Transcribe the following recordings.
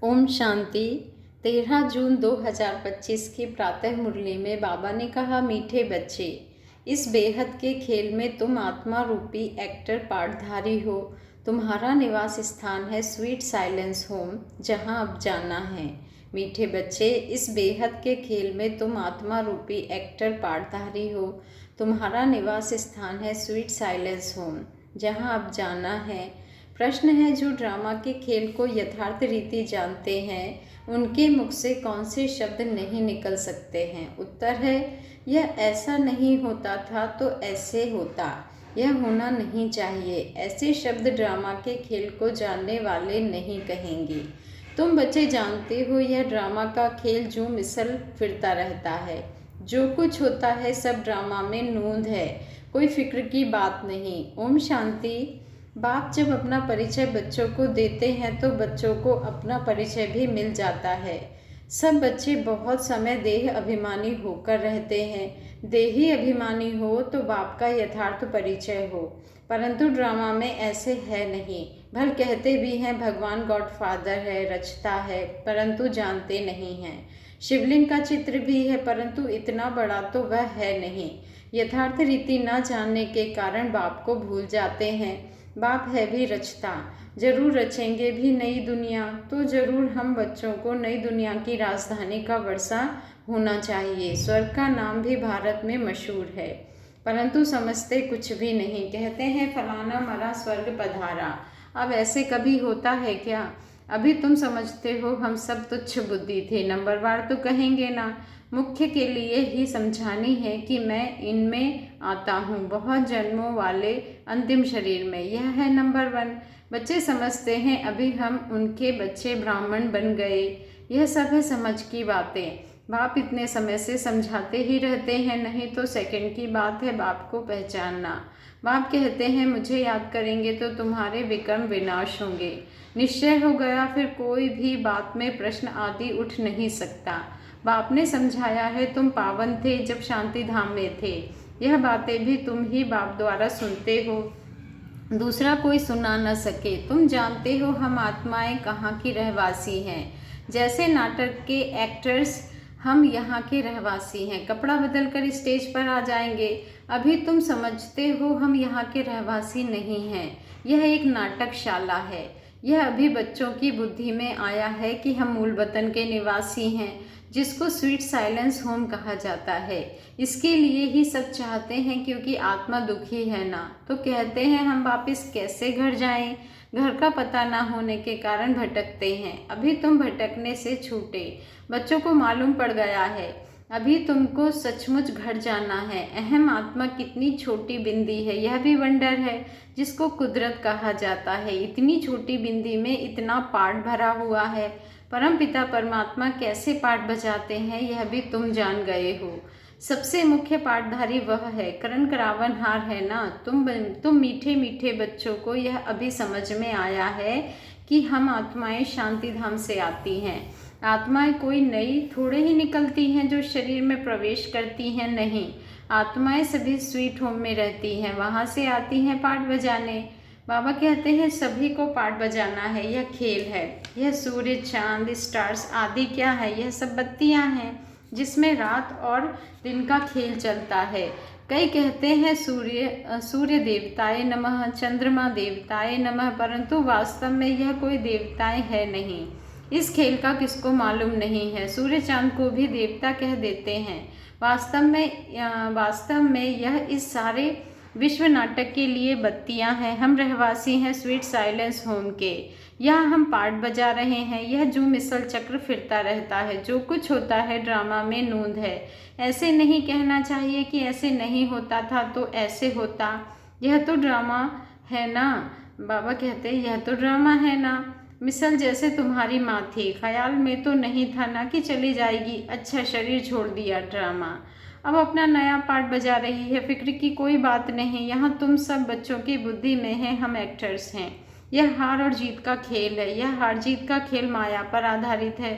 ओम शांति। 13 जून 2025 की प्रातः मुरली में बाबा ने कहा, मीठे बच्चे, इस बेहद के खेल में तुम आत्मा रूपी एक्टर पार्टधारी हो। तुम्हारा निवास स्थान है स्वीट साइलेंस होम, जहां अब जाना है। मीठे बच्चे, इस बेहद के खेल में तुम आत्मा रूपी एक्टर पार्टधारी हो। तुम्हारा निवास स्थान है स्वीट साइलेंस होम, जहां अब जाना है। प्रश्न है, जो ड्रामा के खेल को यथार्थ रीति जानते हैं उनके मुख से कौन से शब्द नहीं निकल सकते हैं? उत्तर है, यह ऐसा नहीं होता था तो ऐसे होता, यह होना नहीं चाहिए। ऐसे शब्द ड्रामा के खेल को जानने वाले नहीं कहेंगे। तुम बच्चे जानते हो, यह ड्रामा का खेल जो मिसल फिरता रहता है। जो कुछ होता है सब ड्रामा में नूंद है, कोई फिक्र की बात नहीं। ओम शांति। बाप जब अपना परिचय बच्चों को देते हैं तो बच्चों को अपना परिचय भी मिल जाता है। सब बच्चे बहुत समय देह अभिमानी होकर रहते हैं। देही अभिमानी हो तो बाप का यथार्थ परिचय हो, परंतु ड्रामा में ऐसे है नहीं। भल कहते भी हैं भगवान गॉडफादर है, रचता है, परंतु जानते नहीं हैं। शिवलिंग का चित्र भी है, परंतु इतना बड़ा तो वह है नहीं। यथार्थ रीति न जानने के कारण बाप को भूल जाते हैं। बाप है भी रचता, जरूर रचेंगे भी नई दुनिया, तो जरूर हम बच्चों को नई दुनिया की राजधानी का वर्षा होना चाहिए। स्वर्ग का नाम भी भारत में मशहूर है, परंतु समझते कुछ भी नहीं। कहते हैं फलाना मरा स्वर्ग पधारा। अब ऐसे कभी होता है क्या? अभी तुम समझते हो हम सब तुच्छ बुद्धि थे, नंबरवार तो कहेंगे ना। मुख्य के लिए ही समझानी है कि मैं इनमें आता हूँ, बहुत जन्मों वाले अंतिम शरीर में। यह है नंबर 1। बच्चे समझते हैं अभी हम उनके बच्चे ब्राह्मण बन गए। यह सब है समझ की बातें। बाप इतने समय से समझाते ही रहते हैं, नहीं तो सेकंड की बात है बाप को पहचानना। बाप कहते हैं मुझे याद करेंगे तो तुम्हारे विक्रम विनाश होंगे। निश्चय हो गया, फिर कोई भी बात में प्रश्न आदि उठ नहीं सकता। बाप ने समझाया है, तुम पावन थे जब शांति धाम में थे। यह बातें भी तुम ही बाप द्वारा सुनते हो, दूसरा कोई सुना न सके। तुम जानते हो हम आत्माएं कहाँ की रहवासी हैं। जैसे नाटक के एक्टर्स हम यहाँ के रहवासी हैं, कपड़ा बदल कर स्टेज पर आ जाएंगे। अभी तुम समझते हो हम यहाँ के रहवासी नहीं हैं, यह एक नाटकशाला है। यह अभी बच्चों की बुद्धि में आया है कि हम मूल वतन के निवासी हैं, जिसको स्वीट साइलेंस होम कहा जाता है। इसके लिए ही सब चाहते हैं, क्योंकि आत्मा दुखी है ना, तो कहते हैं हम वापस कैसे घर जाएं। घर का पता ना होने के कारण भटकते हैं। अभी तुम भटकने से छूटे, बच्चों को मालूम पड़ गया है। अभी तुमको सचमुच घर जाना है। अहम आत्मा कितनी छोटी बिंदी है, यह भी वंडर है, जिसको कुदरत कहा जाता है। इतनी छोटी बिंदी में इतना पाठ भरा हुआ है। परम पिता परमात्मा कैसे पाठ बजाते हैं यह भी तुम जान गए हो। सबसे मुख्य पाठधारी वह है, करण करावन हार है ना। तुम मीठे मीठे बच्चों को यह अभी समझ में आया है कि हम आत्माएं शांति धाम से आती हैं। आत्माएं कोई नई थोड़े ही निकलती हैं जो शरीर में प्रवेश करती हैं, नहीं। आत्माएं सभी स्वीट होम में रहती हैं, वहाँ से आती हैं पाठ बजाने। बाबा कहते हैं सभी को पाठ बजाना है, यह खेल है। यह सूर्य, चांद, स्टार्स आदि क्या है? यह सब बत्तियां हैं, जिसमें रात और दिन का खेल चलता है। कई कहते हैं सूर्य देवताए नमः, चंद्रमा देवताए नमः, परंतु वास्तव में यह कोई देवताएं है नहीं। इस खेल का किसको मालूम नहीं है। सूर्य चांद को भी देवता कह देते हैं। वास्तव में यह इस सारे विश्व नाटक के लिए बत्तियां हैं। हम रहवासी हैं स्वीट साइलेंस होम के। यहाँ हम पाठ बजा रहे हैं। यह जो मिसल चक्र फिरता रहता है, जो कुछ होता है ड्रामा में नूंद है। ऐसे नहीं कहना चाहिए कि ऐसे नहीं होता था तो ऐसे होता, यह तो ड्रामा है ना। बाबा कहते हैं यह तो ड्रामा है ना। मिसल जैसे तुम्हारी माँ थी, ख्याल में तो नहीं था ना कि चली जाएगी। अच्छा, शरीर छोड़ दिया, ड्रामा। अब अपना नया पार्ट बजा रही है, फिक्र की कोई बात नहीं। यहाँ तुम सब बच्चों की बुद्धि में है, हम एक्टर्स हैं। यह हार और जीत का खेल है। यह हार जीत का खेल माया पर आधारित है।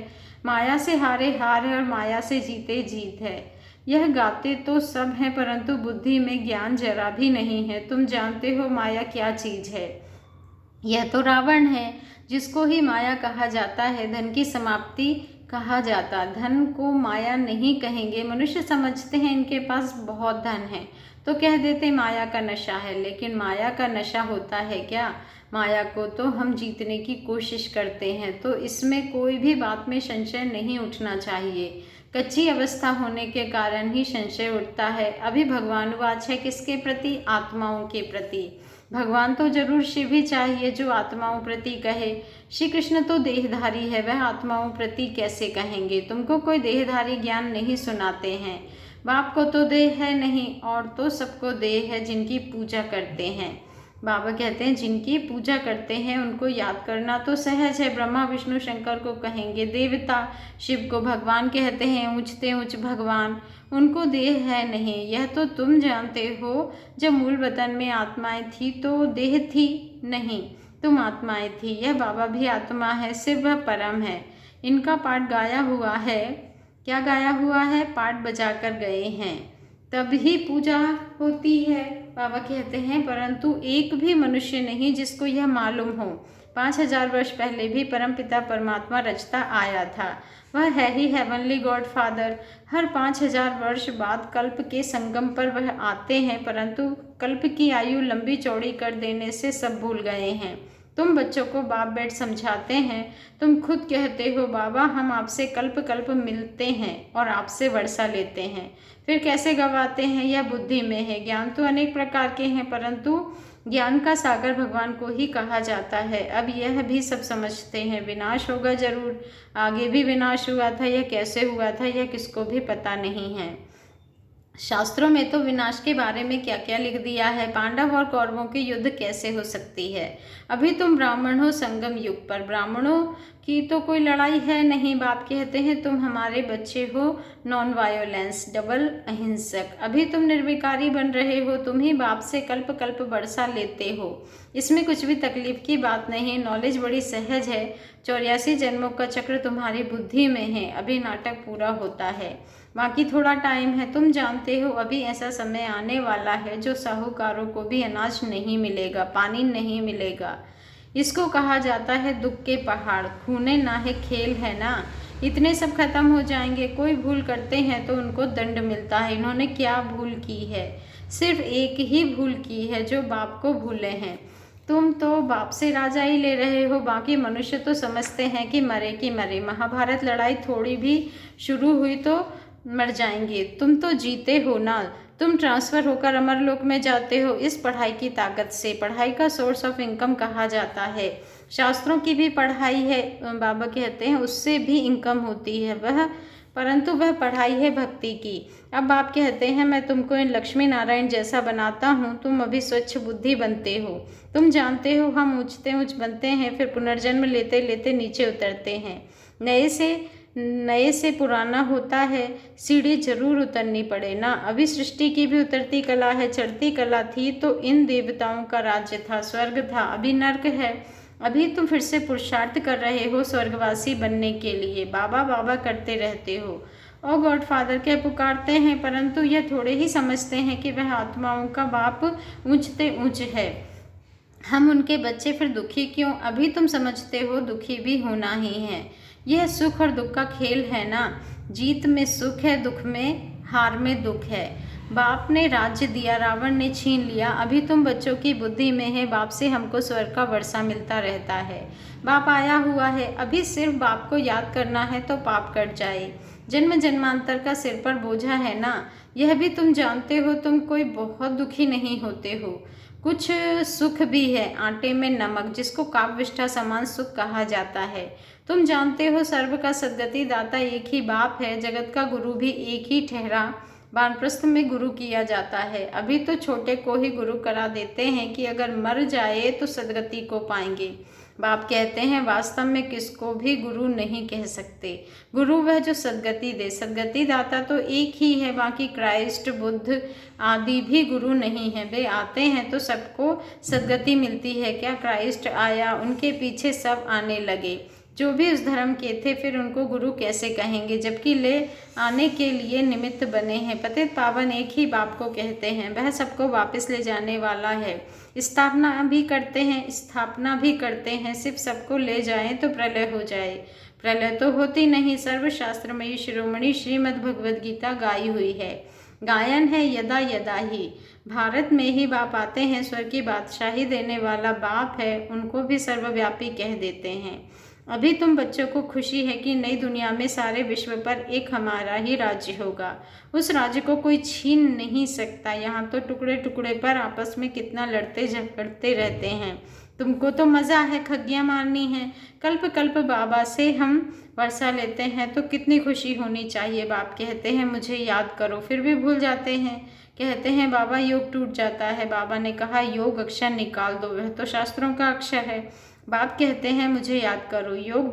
माया से हारे हार है और माया से जीते जीत है। यह गाते तो सब हैं, परंतु बुद्धि में ज्ञान जरा भी नहीं है। तुम जानते हो माया क्या चीज है। यह तो रावण है, जिसको ही माया कहा जाता है, धन की समाप्ति कहा जाता। धन को माया नहीं कहेंगे। मनुष्य समझते हैं इनके पास बहुत धन है तो कह देते माया का नशा है, लेकिन माया का नशा होता है क्या? माया को तो हम जीतने की कोशिश करते हैं, तो इसमें कोई भी बात में संशय नहीं उठना चाहिए। कच्ची अवस्था होने के कारण ही संशय उठता है। अभी भगवानुवाच है किसके प्रति? आत्माओं के प्रति। भगवान तो जरूर शिव ही चाहिए जो आत्माओं प्रति कहे। श्री कृष्ण तो देहधारी है, वह आत्माओं प्रति कैसे कहेंगे? तुमको कोई देहधारी ज्ञान नहीं सुनाते हैं। बाप को तो देह है नहीं, और तो सबको देह है जिनकी पूजा करते हैं। बाबा कहते हैं जिनकी पूजा करते हैं उनको याद करना तो सहज है। ब्रह्मा विष्णु शंकर को कहेंगे देवता, शिव को भगवान कहते हैं, ऊंचते ऊंच भगवान। उनको देह है नहीं, यह तो तुम जानते हो। जब मूल वतन में आत्माएं थी तो देह थी नहीं, तुम आत्माएं थी। यह बाबा भी आत्मा है, सिर्फ वह परम है। इनका पाठ गाया हुआ है। क्या गाया हुआ है? पाठ बजा कर गए हैं, तभी पूजा होती है। बाबा कहते हैं परंतु एक भी मनुष्य नहीं जिसको यह मालूम हो। 5000 वर्ष पहले भी परमपिता परमात्मा रचता आया था। वह है ही हेवनली गॉड फादर। हर 5000 वर्ष बाद कल्प के संगम पर वह आते हैं, परंतु कल्प की आयु लंबी चौड़ी कर देने से सब भूल गए हैं। तुम बच्चों को बाप बेट समझाते हैं, तुम खुद कहते हो बाबा हम आपसे कल्प कल्प मिलते हैं और आपसे वर्षा लेते हैं, फिर कैसे गवाते हैं? यह बुद्धि में है। ज्ञान तो अनेक प्रकार के हैं, परंतु ज्ञान का सागर भगवान को ही कहा जाता है। अब यह भी सब समझते हैं विनाश होगा जरूर। आगे भी विनाश हुआ था, यह कैसे हुआ था यह किसको भी पता नहीं है। शास्त्रों में तो विनाश के बारे में क्या क्या लिख दिया है। पांडव और कौरवों की युद्ध कैसे हो सकती है? अभी तुम ब्राह्मण हो संगम युग पर, ब्राह्मणों की तो कोई लड़ाई है नहीं। बाप कहते हैं तुम हमारे बच्चे हो, नॉन वायोलेंस, डबल अहिंसक। अभी तुम निर्विकारी बन रहे हो, तुम ही बाप से कल्प कल्प बरसा लेते हो। इसमें कुछ भी तकलीफ की बात नहीं, नॉलेज बड़ी सहज है। 84 जन्मों का चक्र तुम्हारी बुद्धि में है, अभी नाटक पूरा होता है, बाकी थोड़ा टाइम है। तुम जानते हो अभी ऐसा समय आने वाला है जो साहूकारों को भी अनाज नहीं मिलेगा, पानी नहीं मिलेगा। इसको कहा जाता है दुख के पहाड़। खूने ना है खेल है ना, इतने सब खत्म हो जाएंगे। कोई भूल करते हैं तो उनको दंड मिलता है। इन्होंने क्या भूल की है? सिर्फ एक ही भूल की है, जो बाप को भूले हैं। तुम तो बाप से राजा ही ले रहे हो, बाकी मनुष्य तो समझते हैं कि मरे कि मरे। महाभारत लड़ाई थोड़ी भी शुरू हुई तो मर जाएंगे। तुम तो जीते हो ना, तुम ट्रांसफ़र होकर अमरलोक में जाते हो इस पढ़ाई की ताकत से। पढ़ाई का सोर्स ऑफ इनकम कहा जाता है। शास्त्रों की भी पढ़ाई है, बाबा कहते हैं उससे भी इनकम होती है वह, परंतु वह पढ़ाई है भक्ति की। अब बाप कहते हैं मैं तुमको इन लक्ष्मी नारायण जैसा बनाता हूँ, तुम अभी स्वच्छ बुद्धि बनते हो। तुम जानते हो हम ऊंचते ऊंच बनते हैं, फिर पुनर्जन्म लेते लेते नीचे उतरते हैं। नए से पुराना होता है, सीढ़ी जरूर उतरनी पड़े ना। अभी सृष्टि की भी उतरती कला है, चढ़ती कला थी तो इन देवताओं का राज्य था, स्वर्ग था, अभी नर्क है। अभी तुम फिर से पुरुषार्थ कर रहे हो स्वर्गवासी बनने के लिए, बाबा बाबा करते रहते हो और गॉड फादर के पुकारते हैं, परंतु यह थोड़े ही समझते हैं कि वह आत्माओं का बाप ऊंचते ऊंच है। हम उनके बच्चे, फिर दुखी क्यों? अभी तुम समझते हो दुखी भी होना ही है। यह सुख और दुख का खेल है ना, जीत में सुख है, दुख में हार में दुख है। बाप ने राज्य दिया, रावण ने छीन लिया। अभी तुम बच्चों की बुद्धि में है बाप से हमको स्वर्ग का वर्षा मिलता रहता है। बाप आया हुआ है, अभी सिर्फ बाप को याद करना है तो पाप कट जाए। जन्म जन्मांतर का सिर पर बोझा है ना, यह भी तुम जानते हो। तुम कोई बहुत दुखी नहीं होते हो, कुछ सुख भी है, आटे में नमक, जिसको काव्यविष्ठा समान सुख कहा जाता है। तुम जानते हो सर्व का सद्गति दाता एक ही बाप है, जगत का गुरु भी एक ही ठहरा, वानप्रस्थ में गुरु किया जाता है। अभी तो छोटे को ही गुरु करा देते हैं कि अगर मर जाए तो सद्गति को पाएंगे। बाप कहते हैं वास्तव में किसको भी गुरु नहीं कह सकते। गुरु वह जो सद्गति दे, सद्गति दाता तो एक ही है, बाकी क्राइस्ट बुद्ध आदि भी गुरु नहीं है। वे आते हैं तो सबको सद्गति मिलती है क्या? क्राइस्ट आया, उनके पीछे सब आने लगे। जो भी उस धर्म के थे फिर उनको गुरु कैसे कहेंगे, जबकि ले आने के लिए निमित्त बने हैं। पतित पावन एक ही बाप को कहते हैं, वह सबको वापस ले जाने वाला है। स्थापना भी करते हैं, सिर्फ सबको ले जाएं तो प्रलय हो जाए। प्रलय तो होती नहीं। सर्वशास्त्रमयी शिरोमणि श्रीमद् भगवद गीता गाई हुई है। गायन है यदा यदा ही। भारत में ही बाप आते हैं, स्वर्ग की बादशाही देने वाला बाप है, उनको भी सर्वव्यापी कह देते हैं। अभी तुम बच्चों को खुशी है कि नई दुनिया में सारे विश्व पर एक हमारा ही राज्य होगा। उस राज्य को कोई छीन नहीं सकता। यहाँ तो टुकड़े टुकड़े पर आपस में कितना लड़ते झगड़ते रहते हैं। तुमको तो मज़ा है, खग्गियाँ मारनी है। कल्प कल्प बाबा से हम वर्षा लेते हैं तो कितनी खुशी होनी चाहिए। बाप कहते हैं मुझे याद करो, फिर भी भूल जाते हैं। कहते हैं बाबा योग टूट जाता है। बाबा ने कहा योग अक्षर निकाल दो, वह तो शास्त्रों का अक्षर है। बाप कहते हैं मुझे याद करो, योग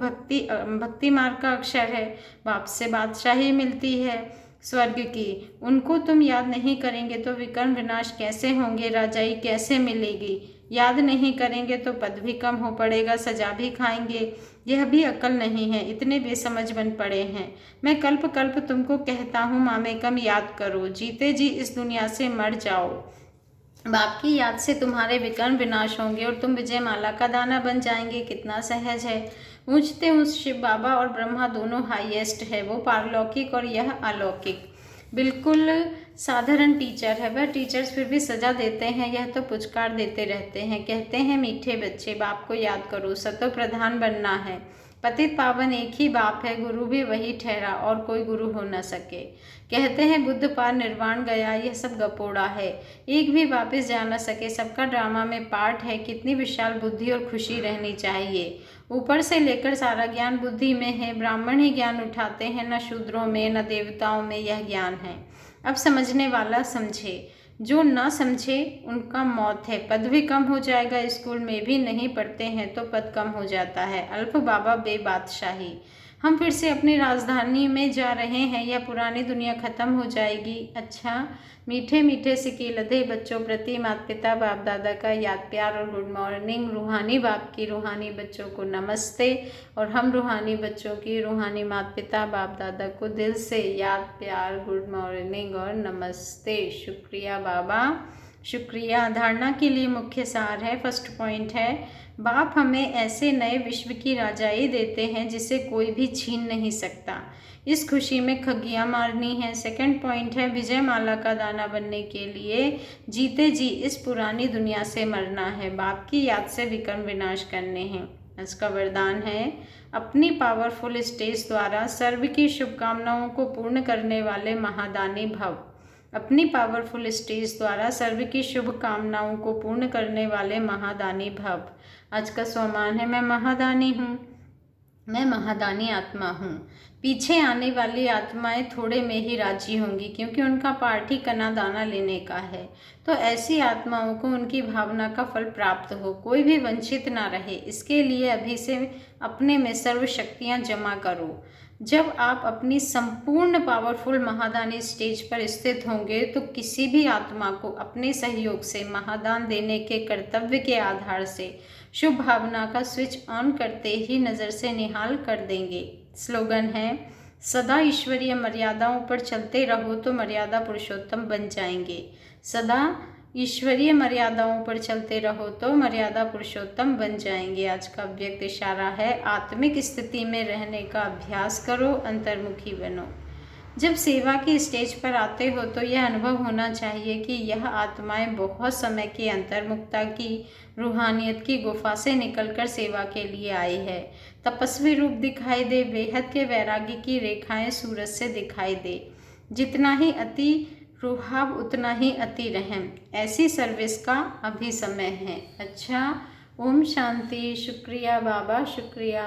भक्ति मार्ग का अक्षर है। बाप से बादशाही मिलती है स्वर्ग की। उनको तुम याद नहीं करेंगे तो विकर्म विनाश कैसे होंगे, राजाई कैसे मिलेगी। याद नहीं करेंगे तो पद भी कम हो पड़ेगा, सजा भी खाएंगे। यह भी अकल नहीं है, इतने बेसमझ बन पड़े हैं। मैं कल्प कल्प तुमको कहता हूँ मामेकम याद करो, जीते जी इस दुनिया से मर जाओ। बाप की याद से तुम्हारे विकर्म विनाश होंगे और तुम विजय माला का दाना बन जाएंगे। कितना सहज है। ऊंचते ऊंच शिव बाबा और ब्रह्मा दोनों हाईएस्ट है, वो पारलौकिक और यह अलौकिक। बिल्कुल साधारण टीचर है वह। टीचर्स फिर भी सजा देते हैं, यह तो पुचकार देते रहते हैं। कहते हैं मीठे बच्चे बाप को याद करो, सतो प्रधान बनना है। पतित पावन एक ही बाप है, गुरु भी वही ठहरा और कोई गुरु हो न सके। कहते हैं बुद्ध पार निर्वाण गया, यह सब गपोड़ा है। एक भी वापस जा न सके, सबका ड्रामा में पार्ट है। कितनी विशाल बुद्धि और खुशी रहनी चाहिए। ऊपर से लेकर सारा ज्ञान बुद्धि में है। ब्राह्मण ही ज्ञान उठाते हैं, न शूद्रों में न देवताओं में यह ज्ञान है। अब समझने वाला समझे, जो न समझे उनका मौत है। पद भी कम हो जाएगा, स्कूल में भी नहीं पढ़ते हैं तो पद कम हो जाता है। अल्प बाबा बे बादशाही। हम फिर से अपनी राजधानी में जा रहे हैं, यह पुरानी दुनिया खत्म हो जाएगी। अच्छा मीठे मीठे सिके लधे बच्चों प्रति माता पिता बाप दादा का याद प्यार और गुड मॉर्निंग। रूहानी बाप की रूहानी बच्चों को नमस्ते और हम रूहानी बच्चों की रूहानी माता पिता बाप दादा को दिल से याद प्यार गुड मॉर्निंग और नमस्ते। शुक्रिया बाबा, शुक्रिया। धारणा के लिए मुख्य सार है, फर्स्ट पॉइंट है बाप हमें ऐसे नए विश्व की राजाई देते हैं जिसे कोई भी छीन नहीं सकता। इस खुशी में खग्गियाँ मारनी है। सेकंड पॉइंट है विजय माला का दाना बनने के लिए जीते जी इस पुरानी दुनिया से मरना है। बाप की याद से विकर्म विनाश करने हैं। इसका वरदान है अपनी पावरफुल स्टेज द्वारा सर्व की शुभकामनाओं को पूर्ण करने वाले महादानी भव। अपनी पावरफुल स्टेज द्वारा सर्व की शुभकामनाओं को पूर्ण करने वाले महादानी भव। आज का स्वमान है मैं महादानी हूँ, मैं महादानी आत्मा हूँ। पीछे आने वाली आत्माएं थोड़े में ही राजी होंगी क्योंकि उनका पार्ट ही कना दाना लेने का है। तो ऐसी आत्माओं को उनकी भावना का फल प्राप्त हो, कोई भी वंचित ना रहे। इसके लिए अभी से अपने में सर्व शक्तियाँ जमा करो। जब आप अपनी संपूर्ण पावरफुल महादानी स्टेज पर स्थित होंगे तो किसी भी आत्मा को अपने सहयोग से महादान देने के कर्तव्य के आधार से शुभ भावना का स्विच ऑन करते ही नज़र से निहाल कर देंगे। स्लोगन है सदा ईश्वरीय मर्यादाओं पर चलते रहो तो मर्यादा पुरुषोत्तम बन जाएंगे। सदा ईश्वरीय मर्यादाओं पर चलते रहो तो मर्यादा पुरुषोत्तम बन जाएंगे। आज का व्यक्त इशारा है आत्मिक स्थिति में रहने का अभ्यास करो, अंतर्मुखी बनो। जब सेवा की स्टेज पर आते हो तो यह अनुभव होना चाहिए कि यह आत्माएं बहुत समय की अंतर्मुखता की रूहानियत की गुफा से निकलकर सेवा के लिए आई है। तपस्वी रूप दिखाई दे, बेहद के वैराग्य की रेखाएं सूरज से दिखाई दे। जितना ही अति रुहाब उतना ही अति रहम। ऐसी सर्विस का अभी समय है। अच्छा, ओम शांति। शुक्रिया बाबा, शुक्रिया।